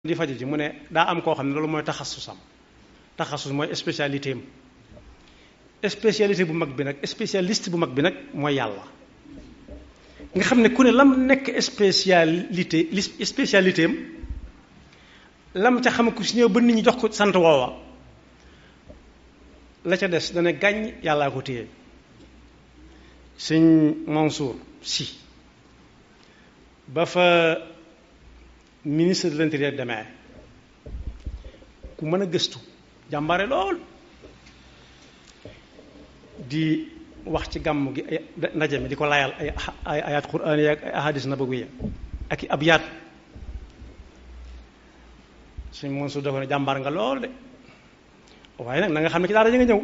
di faju ji mu ne daa am koo xam ne loolu mooy taxasusam taxasus mooy spécialité am spécialité bu mag bi nag spécialiste bu mag bi nag mooy yàlla nga xam ne ku ne lam nekk spécialité am lam ca xam ku si ñëw ba nit ñi jox ko sant woowa la ca des dana gàññ yàllaa ko téye sëñ Mansour Sy ba fa ministre de l'intérieur demee ku mën a gëstu jàmbare lool di wax ci gàmm gi ay ndaje mi di ko layal ay ayat quraan yi ak ay ahadis nabawiya ak i abyaat suñ Mansour dafa ne jàmbaar nga lool de waaye nag na nga xam ne ci daara ji nga ñëw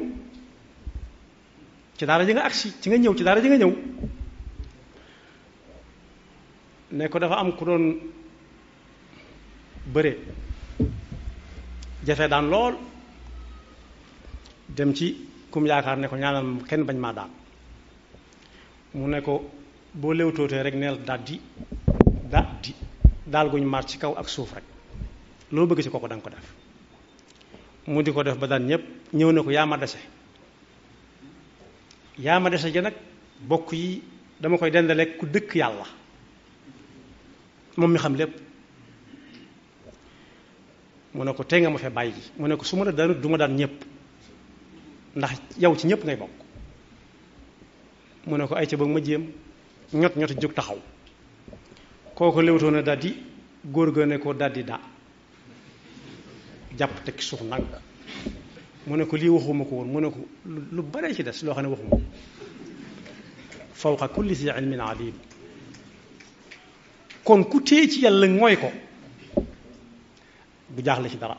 ci daara ji nga agsi ci nga ñëw ci daara ji nga ñëw ne ko dafa am ku doon bëre jafe daan lool dem ci kum yaakaar ne ko ñaanal kenn bañ maa daan mu ne ko boo léewtootee rek neel daal guñ mar ci kaw ak suuf rek loo bëgg ci kooku da nga ko def mu di ko def ba daan ñépp ñëw ne ko yaa ma dese ja nag bokk yi dama koy dendale ku dëkk yàlla moom mi xam lépp mu ne ko tey nga ma fee bàyyi mu ne ko su ma la daanut du ma daan ñëpp ndax yow ci ñëpp ngay bokk mu ne ko ay ca ba ma jéem ñot jóg taxaw kooku léwtoo na daldi góor ga ne ko daldi daa jàpp tekki suuf ndànk mu ne ko lii waxuma ko woon mu ne ko lu bare ci des loo xam ne waxuma fawqa kulli zi ilmin alim kon ku téye ci yàlla mooy ko du jaaxle ci dara